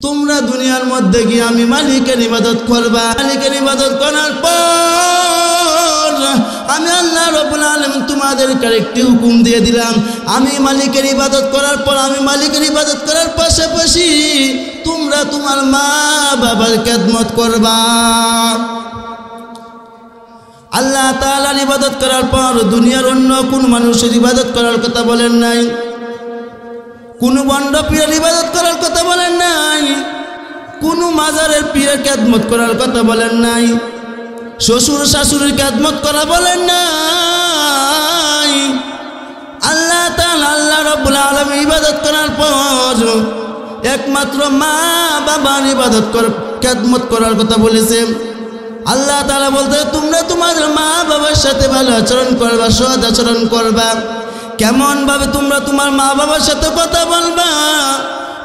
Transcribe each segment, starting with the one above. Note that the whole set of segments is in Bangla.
তোমরা দুনিয়ার মধ্যে গিয়ে আমি মালিকের ইবাদত করবা। মালিকের ইবাদত করার পর আমি আল্লাহ রাব্বুল আলামিন তোমাদেরকে একটি হুকুম দিয়ে দিলাম, আমি মালিকের ইবাদত করার পর আমি মালিকের ইবাদত করার পাশাপাশি তোমরা তোমার মা বাবার খেদমত করবা। আল্লাহ তাআলার ইবাদত করার পর দুনিয়ার অন্য কোন মানুষের ইবাদত করার কথা বলেন নাই, কোন বন্ড পীরের ইবাদত করার কথা বলেন নাই, কোন মাজারের পীরের খেদমত করার কথা বলেন নাই, শ্বশুর শাশুড়ির খেদমত করা বলেন নাই। আল্লাহ তাআলা আল্লাহ রাব্বুল আলামিন ইবাদত করার পর একমাত্র মা বাবার ইবাদত খেদমত করার কথা বলেছে। আল্লাহ তাআলা বলতে তোমরা তোমাদের মা বাবার সাথে ভালো আচরণ করবা, সৎ আচরণ করবা। কেমন ভাবে তোমরা তোমার মা বাবার সাথে কথা বলবা?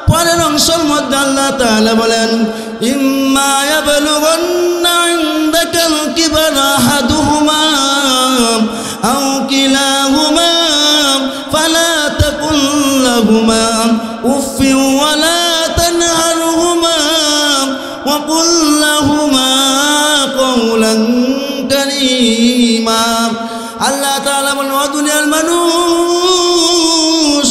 পরের অংশের মধ্যে আল্লাহ তাআলা বলেন, ইম্মা ইয়াবলুগান্না ইনদাকাল কিবারা আহাদুহুমা আও কিলাহুমা ফালা তাকুল লাহুমা উফফিন ওয়ালা তানহারহুমা ওয়া কুল লাহুমা কওলান কারীমা। আল্লাহ তাআলা বলেন, ও দুনিয়ার মানুষ,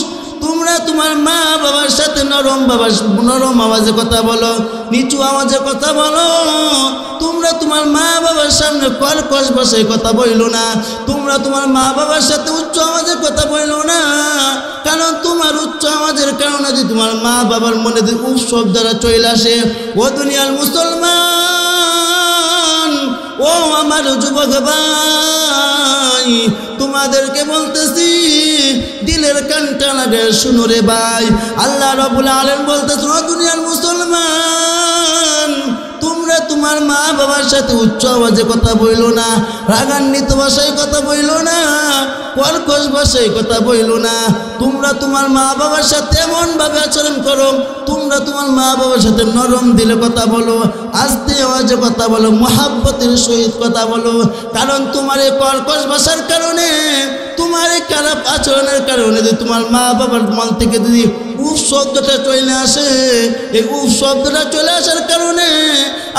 তোমরা তোমার মা বাবার সাথে নরম আওয়াজে কথা বলো, নিচু আওয়াজে কথা বলো। তোমরা তোমার মা বাবার সামনে কর্কশ ভাষায় কথা বইলো না, তোমরা তোমার মা বাবার সাথে উচ্চ আওয়াজে কথা বইলো না। কারণ তোমার উচ্চ আওয়াজের কারণে যদি তোমার মা বাবার মনে যদি উফ শব্দটা চলে আসে, ও দুনিয়ার মুসলমান, ও আমার যুবক ভাই, তোমাদেরকে বলতেছি দিলের কানটা লাগে শুনো রে ভাই। আল্লাহ রাব্বুল আলামিন বলতেছেন, ও দুনিয়ার মুসলমান, তোমরা তোমার মা বাবার সাথে উচ্চ আওয়াজে কথা বইলো না, রাগান্বিত ভাষায় কথা বইলো না, কর্কশ ভাষায় কথা বইলো না। তোমরা তোমার মা বাবার সাথে এমন ভাবে আচরণ করো, তোমরা তোমার মা বাবার সাথে নরম দিলে কথা বলো, আস্তে আওয়াজে কথা বলো, মুহাব্বতের সহিত কথা বলো। কারণ তোমার এই কর্কশ ভাষার কারণে, তোমার এই খারাপ আচরণের কারণে যদি তোমার মা বাবার মন থেকে যদি উফ শব্দটা চলে আসে, এই উফ শব্দটা চলে আসার কারণে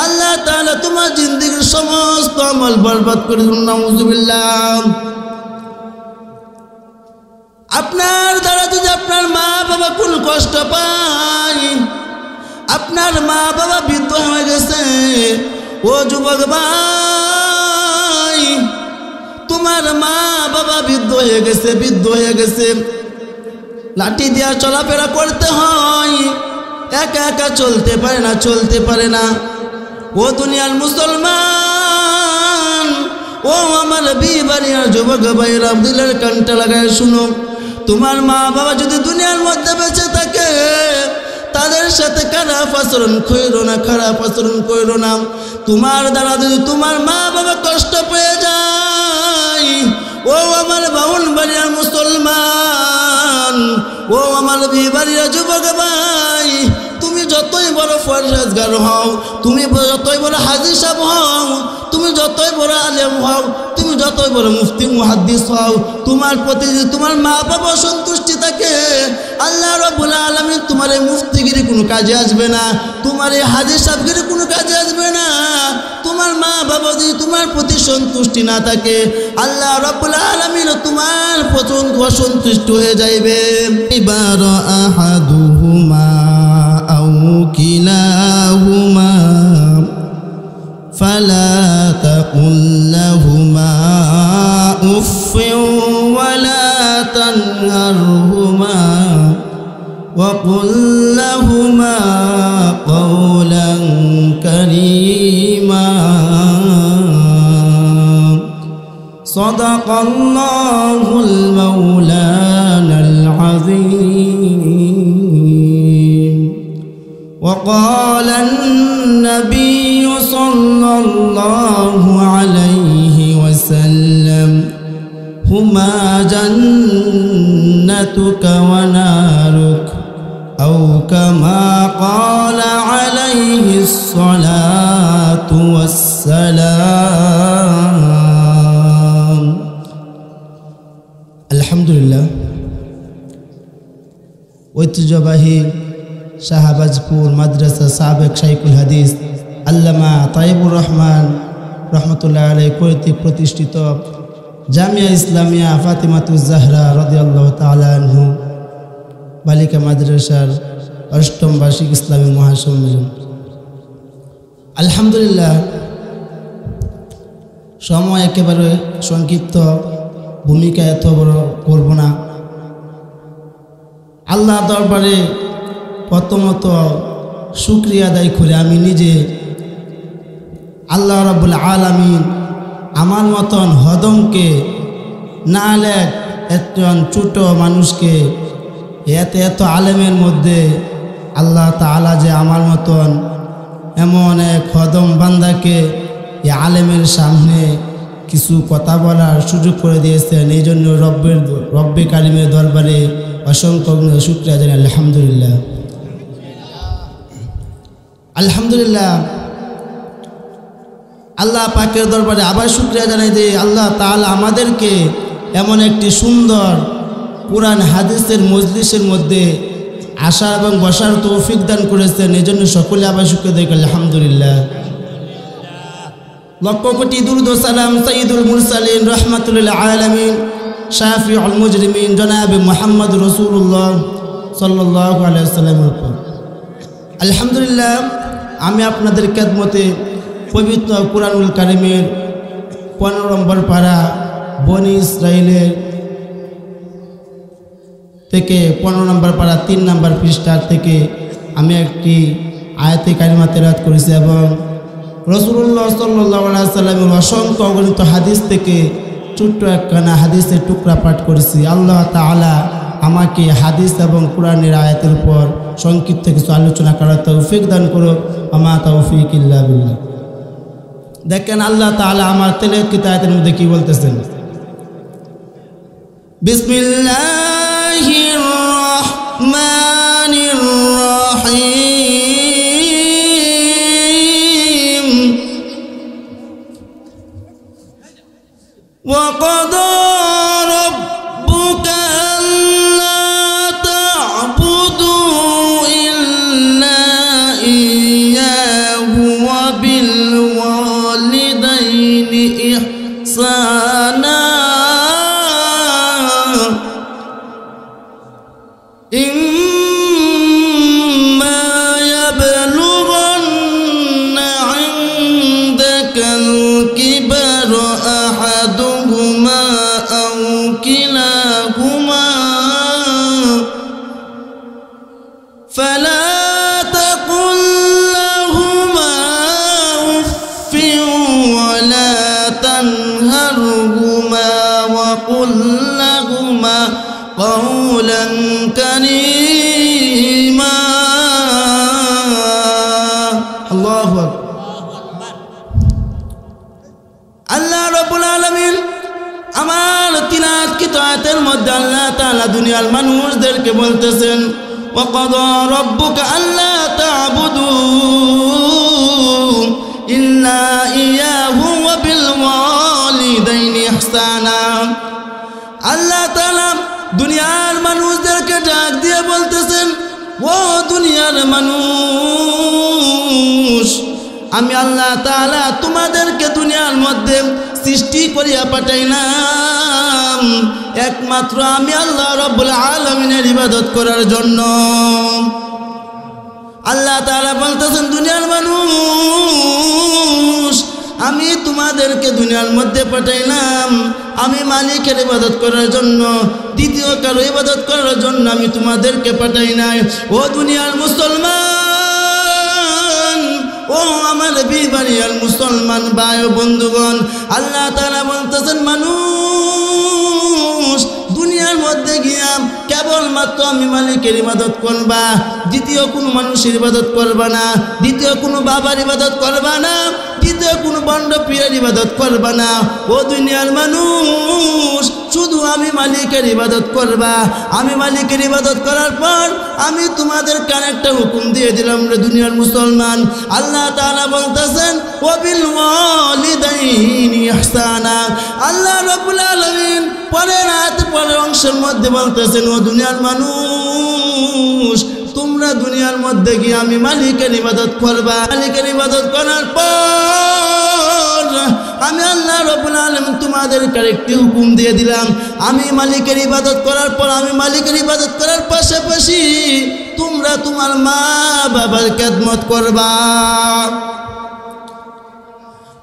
আল্লাহ তাআলা তোমার জিন্দেগির সমস্ত আমল বরবাদ করে দিন। নাউযুবিল্লাহ। আপনার দ্বারা যদি আপনার মা বাবা কোন কষ্ট পায়, আপনার মা বাবা বৃদ্ধ হয়ে গেছে, ও যুবক ভাই, তোমার মা বাবা বৃদ্ধ হয়ে গেছে, লাঠি দিয়া চলাফেরা করতে হয়, একা একা চলতে পারে না। ও দুনিয়ার মুসলমান, ও আমার বিবাড়িয়ার যুবক ভাইরা, দিলের কানটা লাগায় শুনো, তোমার মা বাবা যদি দুনিয়ার মধ্যে বেঁচে থাকে, তাদের সাথে খারাপ আচরণ কইরো না। তোমার দ্বারা যদি তোমার মা বাবা কষ্ট পেয়ে যায়, ও আমার বাউন বাড়িয়ার মুসলমান, ও আমার বিবাড়িয়া যুবক ভাই, তুমি যতই বড় ফরজগার হও, তুমি যতই বড় হাজী সাহেব হও, তুমি যতই বড় আলেম হও, তুমি যতই বড় মুফতি মুহাদ্দিস হও, তোমার প্রতি যদি তোমার মা বাবা সন্তুষ্টি থাকে, আল্লাহ রাব্বুল আলামিন তোমার এই মুফতিগিরি কোনো কাজে আসবে না, তোমার এই হাজী সাহেবগিরি কোনো কাজে আসবে না। তোমার মা বাবা যদি তোমার প্রতি সন্তুষ্টি না থাকে, আল্লাহ রাব্বুল আলামিন তোমার প্রতি অসন্তুষ্ট হয়ে যাইবে। ইবার আহাদুহুমা আও কিলাহুমা ফালা তাকুল লাহুমা উফফিন ওয়ালা তানহারহুমা ওয়া কুল লাহুমা কওলান কারীমা। সাদাকাল্লাহুল মাওলানাল আযীম। وقال النبي صلى الله عليه وسلم هما جنتك ونارك أو كما قال عليه الصلاة والسلام. الحمد لله. ঐতিহ্যবাহী শাহবাজপুর মাদ্রাসা সাবেক শাইখুল হাদিস আল্লামা তাইবুর রহমান রহমতুল্লাহ আলাইহি কর্তৃক প্রতিষ্ঠিত জামিয়া ইসলামিয়া ফাতিমাতুজ জাহরা রাদিয়াল্লাহু তাআলা আনহু বালিকা মাদ্রাসার ৮ম বার্ষিক ইসলামী মহাসম্মেলন। আলহামদুলিল্লাহ, সময় একেবারে সংক্ষিপ্ত, ভূমিকা এত বড় করব না। আল্লাহ দরবারে প্রথমত শুকরিয়া আদায় করে আমি নিজে আল্লাহ রাব্বুল আলামিন আমার মতন হদমকে না লেখ একজন ছোট মানুষকে এত আলেমের মধ্যে আল্লাহ তাআলা যে আমার মতন এমন এক হদম বান্দাকে এই আলেমের সামনে কিছু কথা বলার সুযোগ করে দিয়েছেন। এই জন্য রব্বে কারিমের দরবারে অসংখ্য শুকরিয়া জানাই। আলহামদুলিল্লাহ, আলহামদুলিল্লাহ। আল্লাহ পাকের দরবারে আবার শুকরিয়া জানাই যে আল্লাহ তাআলা আমাদেরকে এমন একটি সুন্দর কোরআন হাদিসের মজলিসের মধ্যে আসার এবং বসার তৌফিক দান করেছেন। এই জন্য সকলে আবার শুকরিয়া দেই। আলহামদুলিল্লাহ, লক্ষ কোটি দুরূদ ও সালাম সাইয়্যিদুল মুরসালিন রাহমাতুল আলামিন শাফিউল মুজরিমিন জনাবে মুহাম্মদ রাসূলুল্লাহ সাল্লাল্লাহু আলাইহি ওয়াসাল্লামের উপর। আলহামদুলিল্লাহ, আমি আপনাদের খেদমতে পবিত্র কুরআনুল কারীমের 15 নম্বর পারা বনি ইসরাইলের থেকে 15 নম্বর পারা 3 নম্বর পৃষ্ঠার থেকে আমি একটি আয়াতে কারিমা তেলাওয়াত করেছি এবং রাসূলুল্লাহ সাল্লাল্লাহু আলাইহি ওয়াসাল্লামের অসংখ্য অগণিত হাদিস থেকে ছোট্ট একখানা হাদিসের টুকরা পাঠ করেছি। আল্লাহ তাআলা আমাকে হাদিস এবং কোরআনের আয়াতের উপর সংক্ষিপ্ত কিছু আলোচনা করার তৌফিক দান করো। আমা তৌফিক ইল্লা বিল্লাহ। দেখেন আল্লাহ তাআলা আমার তেলাওয়াতকৃত আয়াতের মধ্যে কি বলতেছেন। বিসমিল্লাহির রহমানির রহিম। وقضى ربك ألا تعبدوا إلا إياه وبالوالدين إحسانا إما يبلغن عندك الكبر أحدهما أو كلاهما فلا تقل لهما أف ولا تنهرهما وقل لهما قولا كريما। الله أكبر। আল্লাহ রাব্বুল আলামিন আমার তিলাওয়াতকৃত আয়াতের মধ্যে আল্লাহ তাআলা দুনিয়ার মানুষদেরকে বলতেছেন ওয়াকাদা রাব্বুকা আল্লা তা'বুদু ইল্লা ইয়াহু ওয়া বিল ওয়ালিদাইনি ইহসানা। আল্লাহ তাআলা দুনিয়ার মানুষদেরকে ডাক দিয়ে বলতেছেন, ও দুনিয়ার মানুষ, আমি আল্লাহ তাআলা তোমাদেরকে দুনিয়ার মধ্যে সৃষ্টি করিয়া পাঠাইলাম একমাত্র আমি আল্লাহ রাব্বুল আলামিনের ইবাদত করার জন্য। আল্লাহ তাআলা বলতেছেন, দুনিয়ার মানুষ, আমি তোমাদেরকে দুনিয়ার মধ্যে পাঠাইলাম আমি মালিকের ইবাদত করার জন্য, দ্বিতীয় কারো ইবাদত করার জন্য আমি তোমাদেরকে পাঠাই নাই। ও দুনিয়ার মুসলমান, ও আমার বিবারিয়ার মুসলমান ভাই ও বন্ধুগণ, আল্লাহ তাআলা বলতেছেন, মানুষ দুনিয়ার মধ্যে গিয়া কেবলমাত্র আমি মালিকের ইবাদত করবা, দ্বিতীয় কোনো মানুষের ইবাদত করবা না, দ্বিতীয় কোনো বাবার ইবাদত করবা না, দ্বিতীয় কোনো বন্ড পীরের ইবাদত করবা না। ও দুনিয়ার মানুষ, শুধু আমি মালিকের ইবাদত করবা। আমি মালিকের ইবাদত করার পর আমি তোমাদের কানে একটা হুকুম দিয়ে দিলাম রে দুনিয়ার মুসলমান। আল্লাহ তাআলা বলতেছেন, ওয়াবিল ওয়ালিদাইনি ইহসানা। আল্লাহ রাব্বুল আলামিন পরের আয়াতে পরের অংশের মধ্যে বলতেছেন, ও দুনিয়ার মানুষ, তোমরা দুনিয়ার মধ্যে গিয়ে আমি মালিকের ইবাদত করবা। মালিকের ইবাদত করার পর আমি আল্লাহ রাব্বুল আলামিন তোমাদেরকে একটি হুকুম দিয়ে দিলাম, আমি মালিকের ইবাদত করার পর আমি মালিকের ইবাদত করার পাশাপাশি তোমরা তোমার মা বাবার খেদমত করবা।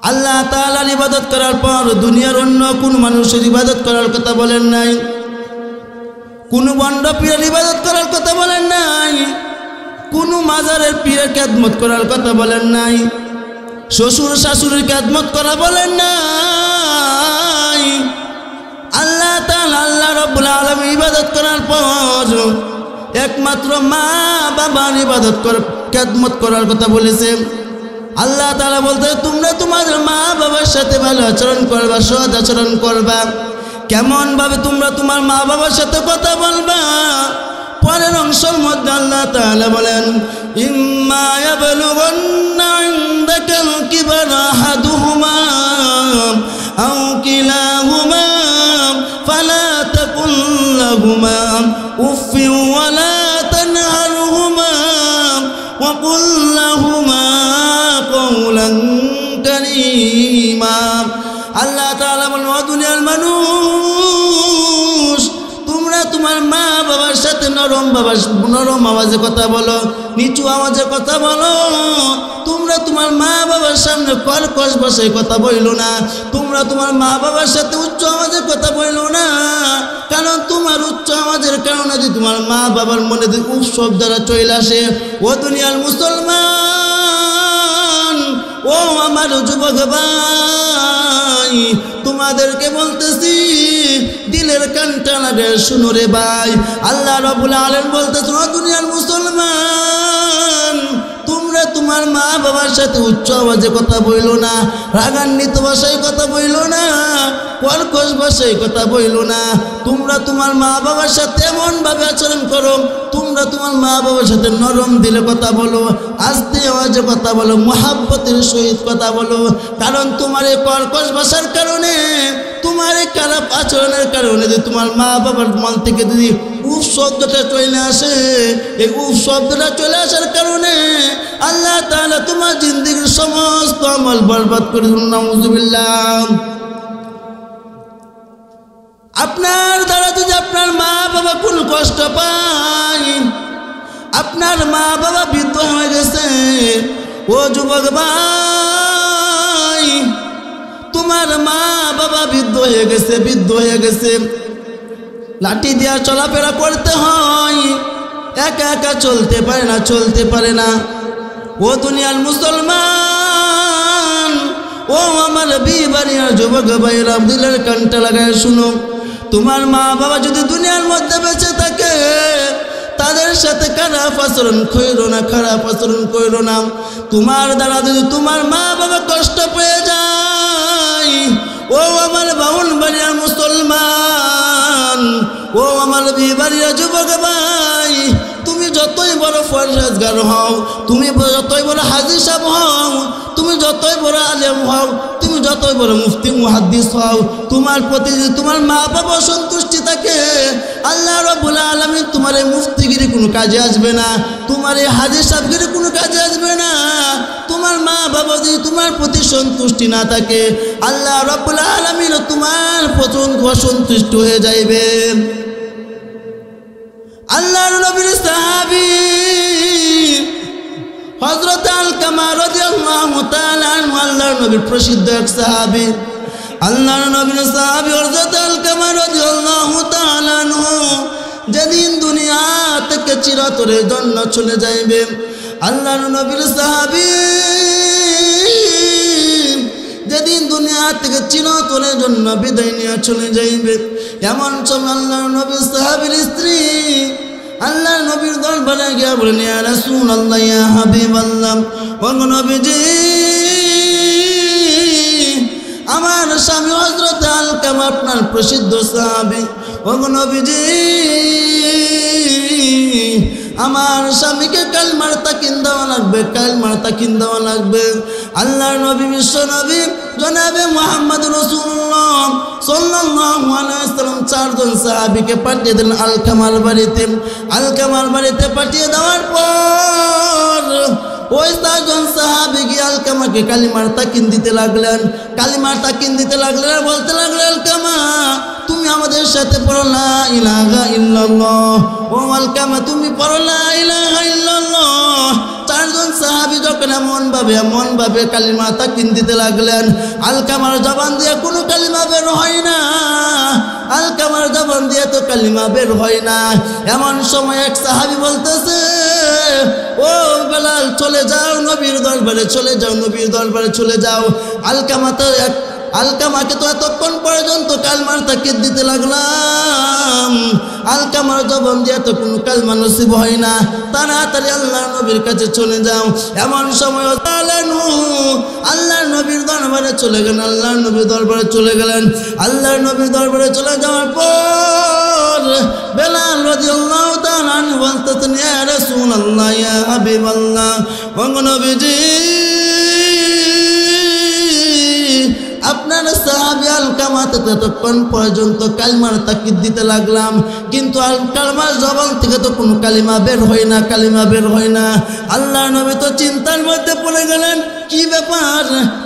আল্লাহ তাআলার ইবাদত করার পর দুনিয়ার অন্য কোন মানুষের ইবাদত করার কথা বলেন নাই, কোন বন্ড পীরের ইবাদত করার কথা বলেন নাই, কোন মাজারের পীরের খেদমত করার কথা বলেন নাই, শ্বশুর শাশুড়ির খেদমত করা বলেন নাই। আল্লাহ তাআলা আল্লাহ রাব্বুল আলামিন ইবাদত করার পর একমাত্র মা বাবার ইবাদত খেদমত করার কথা বলেছে। আল্লাহ তাআলা বলতে তোমরা তোমাদের মা বাবার সাথে ভালো আচরণ করবা, সৎ আচরণ করবা। কেমন ভাবে তোমরা তোমার মা বাবার সাথে কথা বলবা? পরের অংশের মধ্যে আল্লাহ তাআলা বলেন, ইম্মা ইয়াবলুগান্না ইনদাকাল কিবারা আহাদুহুমা আও কিলাহুমা ফালা তাকুল লাহুমা উফফিন ওয়ালা তানহারহুমা ওয়া কুল লাহুমা কওলান কারীমা। আল্লাহ তাআলা বলেন, ও দুনিয়ার মানুষ, তোমরা তোমার মা বাবার সাথে নরম আওয়াজে কথা বলো, নিচু আওয়াজে কথা বলো। তোমরা তোমার মা বাবার সামনে কর্কশ ভাষায় কথা বইলো না, তোমরা তোমার মা বাবার সাথে উচ্চ আওয়াজে কথা বইলো না। কারণ তোমার উচ্চ আওয়াজের কারণে যদি তোমার মা বাবার মনে যদি উফ শব্দটা চলে আসে, ও দুনিয়ার মুসলমান, ও আমার যুবক ভাই, তোমাদেরকে বলতেছি দিলের কানটা লাগে শুনো রে ভাই। আল্লাহ রাব্বুল আলামিন বলতেছে, ও দুনিয়ার মুসলমান, তোমরা তোমার মা বাবার সাথে উচ্চ আওয়াজে কথা বইলো না, রাগান্বিত ভাষায় কথা বইলো না, কর্কশ ভাষায় কথা বইলো না। তোমরা তোমার মা বাবার সাথে এমন ভাবে আচরণ করো, তোমরা তোমার মা বাবার সাথে নরম দিলে কথা বলো, আস্তে আওয়াজে কথা বলো, মুহাব্বতের সহিত কথা বলো। কারণ তোমার এই কর্কশ ভাষার কারণে, তোমার এই খারাপ আচরণের কারণে যদি তোমার মা বাবার মন থেকে যদি উফ শব্দটা চলে আসে, এই উফ শব্দটা চলে আসার কারণে আল্লাহ তাআলা তোমার জিন্দেগির সমস্ত আমল বরবাদ করে দিন। নাউযুবিল্লাহ। আপনার দ্বারা যদি আপনার মা বাবা কোন কষ্ট পায়, আপনার মা বাবা বৃদ্ধ হয়ে গেছে, ও যুবক ভাই, তোমার মা বাবা বৃদ্ধ হয়ে গেছে, লাঠি দিয়া চলাফেরা করতে হয়, একা একা চলতে পারে না। ও দুনিয়ার মুসলমান, ও আমার বিবারিয়ার যুবক ভাইরা, দিলের কানটা লাগায় শুনো, তোমার মা বাবা যদি দুনিয়ার মধ্যে বেঁচে থাকে, তাদের সাথে খারাপ আচরণ কইরো না। তোমার দ্বারা যদি তোমার মা বাবা কষ্ট পেয়ে যায়, ও আমার বাউল বাড়িয়ার মুসলমান, ও আমার বিবারিয়া যুবক ভাই, তুমি যতই বড় ফরজগার হও, তুমি যতই বড় হাজী সাহেব হও, তুমি যতই বড় আলেম হও, তুমি যতই বড় মুফতি মুহাদ্দিস হও, তোমার প্রতি যদি তোমার মা বাবা সন্তুষ্টি থাকে, আল্লাহ রাব্বুল আলামিন তোমার এই মুফতিগিরি কোনো কাজে আসবে না, তোমার এই হাজী সাহেবগিরি কোনো কাজে আসবে না। তোমার মা বাবা যদি তোমার প্রতি সন্তুষ্টি না থাকে, আল্লাহ রাব্বুল আলামিন তোমার প্রতি অসন্তুষ্ট হয়ে যাইবেন। আল্লাহর নবীর সাহাবী হযরত আলকামা রাদিয়াল্লাহু তাআলা আনহু, আল্লাহর নবীর প্রসিদ্ধ এক সাহাবী, আল্লাহর নবীর সাহাবী হযরত আলকামা রাদিয়াল্লাহু তাআলা আনহু যেদিন দুনিয়া থেকে চিরতরে জন্য চলে যাইবে, আল্লাহর নবীর সাহাবী যেদিন দুনিয়া থেকে চিরতরে জন্য বিদায় নিয়ে চলে যাইবে, এমন সময় আল্লাহর নবীর সাহাবীর স্ত্রী আল্লাহর নবীর দরবারে গিয়া বলেন, ইয়া রাসূলুল্লাহ, ইয়া হাবিবাল্লাহ, ও নবীজি, আমার স্বামী হযরত আলকামা আপনার প্রসিদ্ধ সাহাবী, ও নবীজি, আমার স্বামীকে কালিমার তাকিন দেওয়া লাগবে, কালিমার তাকিন দেওয়া লাগবে। আল্লাহর নবী বিশ্ব নবী জনাবে মুহাম্মদ রাসূলুল্লাহ সাল্লাল্লাহু আলাইহি ওয়াসাল্লাম চারজন সাহাবীকে পাঠিয়ে দিলেন আলকামার বাড়িতে। আলকামার বাড়িতে পাঠিয়ে দেওয়ার পর ওই চারজন সাহাবী গিয়ে আলকামাকে কালিমার তাকিন দিতে লাগলেন, কালিমার তাকিন দিতে লাগলেন আর বলতে লাগলেন, আলকামা তুমি আমাদের সাথে পড়ো লা ইলাহা ইল্লাল্লাহ, ও আলকামা তুমি পড়ো লা ইলাহা ইল্লাল্লাহ। চারজন সাহাবী যখন এমন ভাবে কালিমা তাকিন দিতে লাগলেন, আলকামার জবান দিয়ে কোনো কালিমা বের হয় না, আলকামার জবান দিয়ে তো কালিমা বের হয় না। এমন সময় এক সাহাবী বলতেছে, ও বেলাল চলে যাও নবীর দরবারে, চলে যাও নবীর দরবারে চলে যাও। আলকামাকে তো এতক্ষণ পর্যন্ত কালমার তাকিদ দিতে লাগলাম, আলকামার জবান দিয়ে তো কোনো কালমা নসিব হয় না, তাড়াতাড়ি আল্লাহর নবীর কাছে চলে যাও। এমন সময় আল্লাহর নবীর দরবারে চলে গেলেন, আল্লাহর নবীর দরবারে চলে গেলেন। আল্লাহর নবীর দরবারে চলে যাওয়ার পর বেলাল রাদিয়াল্লাহু তাআলা আনহু বলতেছেন, ইয়া রাসূলুল্লাহ, ইয়া হাবিবাল্লাহ, ও নবীজি আপনার সাহাবী আলকামাতে ততক্ষণ পর্যন্ত কালিমার তাকিদ দিতে লাগলাম, কিন্তু আলকামার জবান থেকে তো কোনো কালিমা বের হয় না, কালিমা বের হয় না। আল্লাহর নবী তো চিন্তার মধ্যে পড়ে গেলেন, কি ব্যাপার,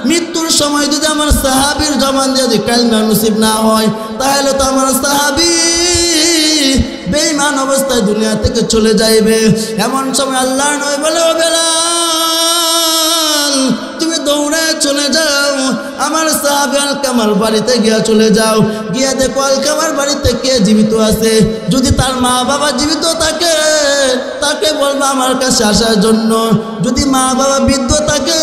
মৃত্যুর সময় যদি আমার সাহাবীর জবান দিয়ে যদি কালিমা নসিব না হয়, তাহলে তো আমার সাহাবী বেঈমান অবস্থায় দুনিয়া থেকে চলে যাইবে। এমন সময় আল্লাহর নবী বলে, ও বেলাল তুমি দৌড়ে চলে যাও, আমার সাহাবী আলকামার বাড়িতে গিয়া চলে যাও, গিয়া দেখো আলকামার বাড়িতে কে জীবিত আছে। যদি তার মা বাবা জীবিত থাকে তাকে বলবো আমার কাছে আসার জন্য, যদি মা বাবা বৃদ্ধ থাকে,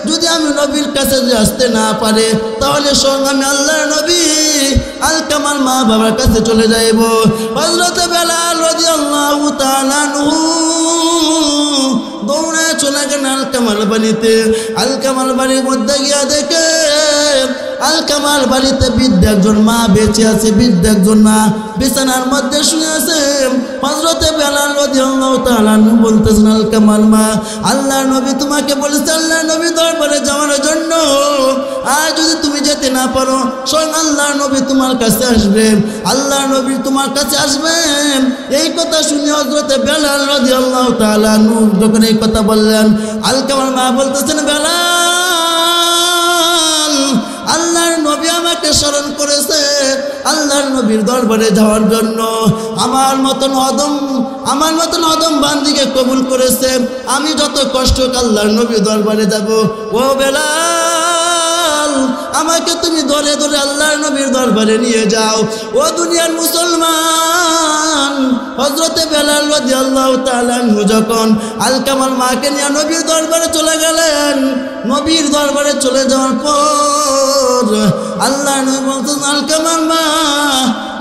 যদি আমি নবীর কাছে আসতে না পারে, তাহলে সঙ্গে আমি আল্লাহর নবী আলকামার মা বাবার কাছে চলে যাইব। হযরত বেলাল রাদিয়াল্লাহু তাআলা আনহু দৌড়ে চলে গেলেন আলকামার বাড়িতে। আলকামার বাড়ির মধ্যে গিয়া দেখে আলকামার বাড়িতে বৃদ্ধ একজন মা বেঁচে আছে, বৃদ্ধ একজন মা বিছানার মধ্যে শুয়ে আছে। হযরতে বেলাল রাদিয়াল্লাহু তাআলা বলতেছেন, আলকামার মা, আল্লাহর নবী তোমাকে বলেছে আল্লাহর নবী দরবারে যাওয়ার জন্য, আর যদি তুমি যেতে না পারো স্বয়ং আল্লাহর নবী তোমার কাছে আসবে, আল্লাহর নবী তোমার কাছে আসবেন। এই কথা শুনে হযরতে বেলাল রাদিয়াল্লাহু তাআলা যখন এই কথা বললেন, আলকামার মা বলতেছেন, বেলাল আল্লাহর নবী আমাকে স্মরণ করেছে আল্লাহর নবীর দরবারে যাওয়ার জন্য, আমার মতন অদম বান্দিকে কবুল করেছে, আমি যত কষ্ট আল্লাহর নবীর দরবারে যাব। ও বেলাল আমাকে তুমি ধরে ধরে আল্লাহর নবীর দরবারে নিয়ে যাও। ও দুনিয়ার মুসলমান, হযরতে বেলাল রাদিয়াল্লাহু তাআলা আনহু যখন আলকামার মাকে নিয়ে নবীর দরবারে চলে গেলেন, নবীর দরবারে চলে যাওয়ার পর আল্লাহর নবী বলতেন, আলকামার মা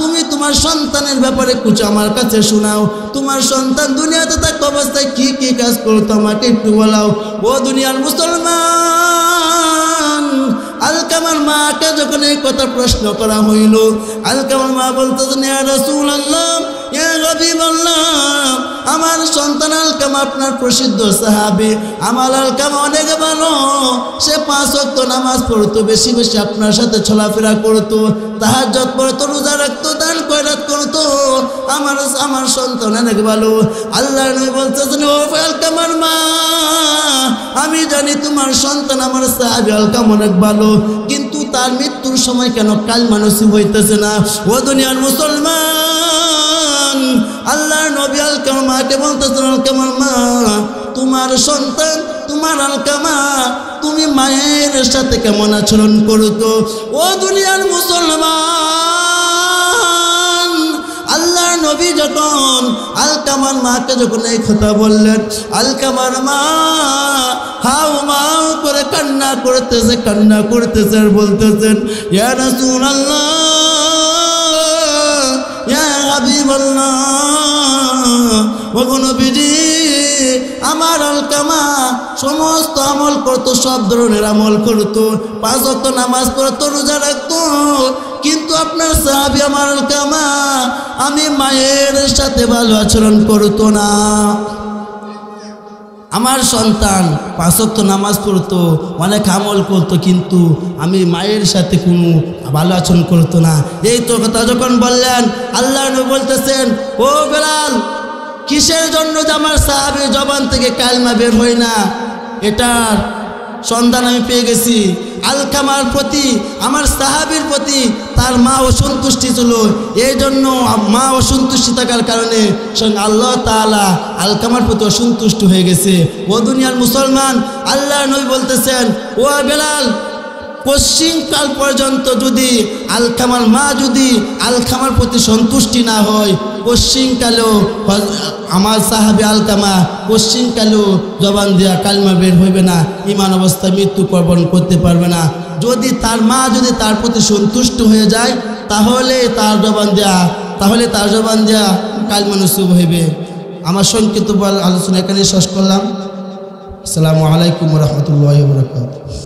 তুমি তোমার সন্তানের ব্যাপারে কিছু আমার কাছে শোনাও, তোমার সন্তান দুনিয়াতে থাকা অবস্থায় কি কি কাজ করতো আমাকে একটু বলাও। ও দুনিয়ার মুসলমান, আলকামার মাকে যখন এই কথা প্রশ্ন করা হইল, আলকামার মা বলতেছেন, ইয়া রাসূলুল্লাহ, ইয়া হাবিবাল্লাহ, আমার সন্তান আলকামা আপনার প্রসিদ্ধ সাহাবী, আমার আলকামা অনেক ভালো, সে 5 ওয়াক্ত নামাজ পড়তো, বেশি বেশি আপনার সাথে চলাফেরা করতো, তাহাজ্জুদ পড়তো, রোজা রাখতো, দান খয়রাত করতো, আমার সন্তান অনেক ভালো। আল্লাহর নবী বলতেছেন, ও আলকামার মা, আমি জানি তোমার সন্তান আমার সাহাবী আলকামা অনেক ভালো, কিন্তু তার মৃত্যুর সময় কেন কালিমা নসিব হইতেছে না? ও দুনিয়ার মুসলমান, আল্লাহর নবী আলকামার মাকে বলতেছেন, আলকামার মা তোমার সন্তান তোমার আলকামা তুমি মায়ের সাথে কেমন আচরণ করতো? ও দুনিয়ার মুসলমান, আল্লাহর নবী যখন আলকামার মাকে যখন এই কথা বললেন, আলকামার মা হাউ মাউ করে কান্না করতেছে আর বলতেছেন, ইয়া রাসূলুল্লাহ, ইয়া হাবিবাল্লাহ, ও নবীজি আমার আলকামা সমস্ত আমল করতো, সব ধরনের আমল করতো, 5 ওয়াক্ত নামাজ পড়তো, রোজা রাখতো। কিন্তু আপনার সাহাবী আমার আলকামা আমি মায়ের সাথে ভালো আচরণ করতো না। আমার সন্তান 5 ওয়াক্ত নামাজ পড়তো, অনেক আমল করতো, কিন্তু আমি মায়ের সাথে কোনো ভালো আচরণ করতো না। এই তো কথা যখন বললেন, আল্লাহ নবী বলতেছেন, ও বেলাল, কিসের জন্য যে আমার সাহাবীর জবান থেকে কালমা বের হয় না, এটার সন্ধান আমি পেয়ে গেছি। আলকামার প্রতি, আমার সাহাবীর প্রতি তার মা অসন্তুষ্টি ছিল, এই জন্য মা অসন্তুষ্টি থাকার কারণে আল্লাহ তাআলা আলকামার প্রতি অসন্তুষ্ট হয়ে গেছে। ও দুনিয়ার মুসলমান, আল্লাহ নবী বলতেছেন, ও বেলাল, পশ্চিমকাল পর্যন্ত যদি আলকামার মা যদি আলকামার প্রতি সন্তুষ্টি না হয়, পশ্চিমকালেও আমার সাহাবী আলকামা পশ্চিমকালেও জবান দেওয়া কালমা বের হইবে না, ঈমান অবস্থায় মৃত্যুবরণ করতে পারবে না। যদি তার মা যদি তার প্রতি সন্তুষ্ট হয়ে যায়, তাহলে তার জবান দেওয়া কালমা নসিব হইবে। আমার সংক্ষিপ্ত আলোচনা এখানে শেষ করলাম। আসসালামু আলাইকুম ওয়া রাহমাতুল্লাহি ওয়া বারাকাতুহু।